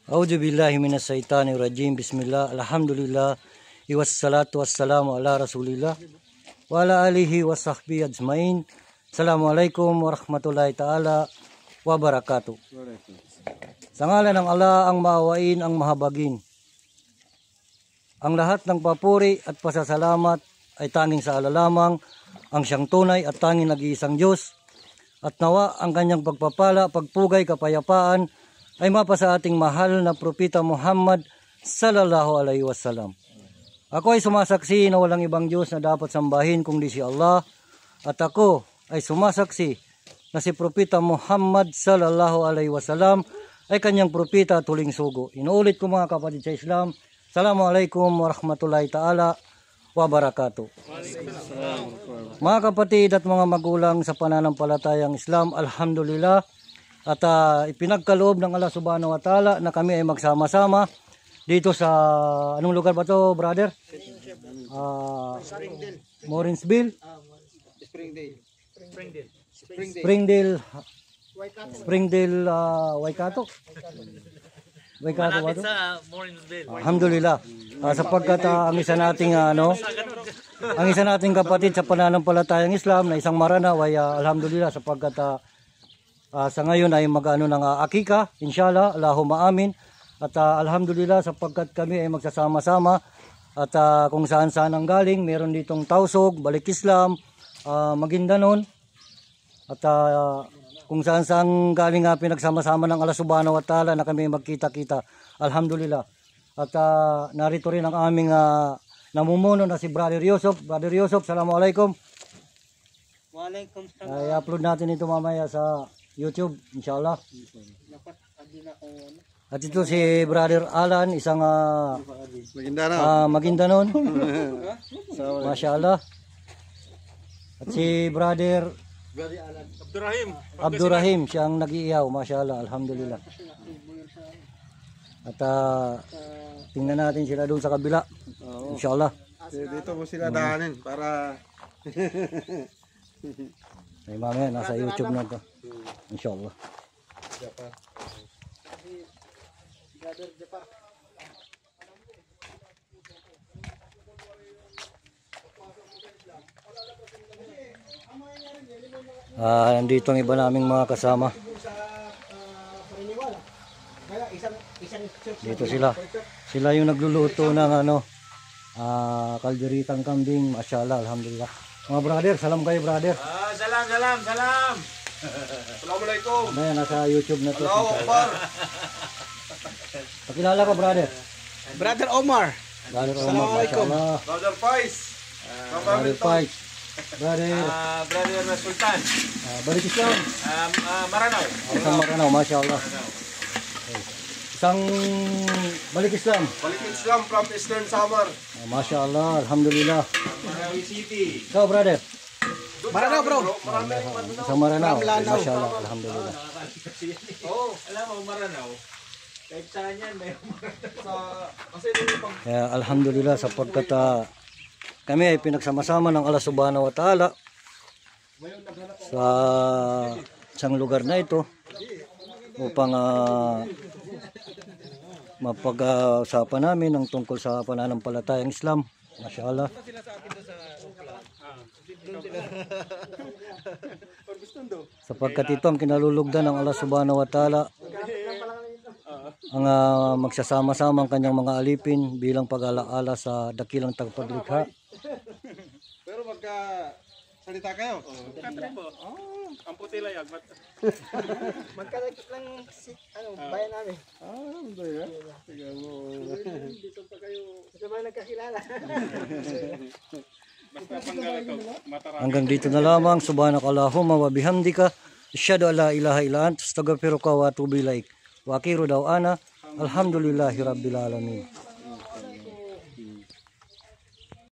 A'udzu billahi minas syaitonir rajim. Bismillah. Alhamdulillah. Wassalatu wassalamu ala Rasulillah wa ala alihi wasahbihi ajmain. Assalamualaikum warahmatullahi taala wabarakatuh. Sa ngalan ng Allah ang maawain, ang mahabagin. Ang lahat ng papuri at pasasalamat ay tanging sa Allah lamang, ang siyang tunay at tanging nag-iisang Diyos. At nawa ang kanyang pagpapala, pagpugay, kapayapaan ay mapa sa ating mahal na Propeta Muhammad sallallahu alaihi wasallam. Ako ay sumasaksi na walang ibang Diyos na dapat sambahin kundi si Allah, at ako ay sumasaksi na si Propeta Muhammad sallallahu alaihi wasallam ay kanyang propeta at huling sugo. Inuulit ko mga kapatid sa Islam, Assalamualaikum warahmatullahi taala wabarakatuh. Mga kapatid at mga magulang sa pananampalatayang Islam, alhamdulillah, at ipinagkaloob ng Allah subhanahu wa ta'ala na kami ay magsama-sama dito sa, anong lugar ba to, brother? Morinsville? Springdale, Waikato? Waikato ba to? Alhamdulillah. Sapagkat ang isa nating ang isa nating kapatid sa pananampalatayang Islam na isang Maranaw ay alhamdulillah sapagkat sa ngayon ay mag-ano ng akika, inshallah, Allahumma amin. At alhamdulillah sapagkat kami ay magsasama-sama at kung saan-saan ang galing, meron ditong Tausog, Balik Islam, Maguindanon, at kung saan-saan galing pinagsama-sama ng Allah subhanahu wa ta'ala na kami magkita-kita, alhamdulillah. At narito rin ang aming namumuno na si Brother Yusuf. Brother Yusuf, Assalamualaikum. Waalaikumsalam. Ay upload natin ito mamaya sa YouTube, inshallah. At ito si Brother Alan, isang Maguindanon. Mashallah. At si Brother Abdurrahim, siyang nag-iiyaw, mashallah, alhamdulillah. At tingnan natin sila doon sa kabila, inshallah. Dito mo sila daanin para ay mamaya nasa YouTube na ito, inshallah. Nandito ang iba naming mga kasama. Dito sila. Sila yung nagluluto ng kalderitang kambing, mashallah, alhamdulillah. Mga brother, salam kayo brother. salam. Assalamualaikum. Ayan, nasa YouTube na to. Allahu Akbar. Pakilala ka brother. Brother Omar. Brother Omar, mashallah. Brother Pais. Brother Pais. Brother Sultan. Balik Islam. Maranaw. Isang Maranaw, mashallah. Isang Balik Islam. Balik Islam from Eastern Samar. Mashallah, alhamdulillah. Marawi City. Ikaw brother. Maranaw bro. Isang Maranaw, mashallah, alhamdulillah. Alam mo Maranaw. Kahit saan yan, may Kaya alhamdulillah sapagkat kami ay pinagsama-sama ng Allah subhanahu wa ta'ala sa isang lugar na ito upang mapag-usapan namin ang tungkol sa pananampalatayang Islam, mashallah. Sapagkat ito ang kinalulugdan ng Allah subhanahu wa ta'ala, ang magsasama-sama ang kanyang mga alipin bilang pag-alaala sa dakilang tagpaglikha. Pero magka salita kayo. Ang puti layag. Magkalagit lang bayan namin. Alhamdulillah. Tingnan mo. Dito pa kayo. Dito ba nagkakilala? Basta panggalat ko. Hanggang dito na lamang. Subhanakallahumma wa bihamdika asyhadu an la ilaha illa anta astaghfiruka wa atubu ilaik. Wa akhiru da'wana alhamdulillahi rabbil alamin.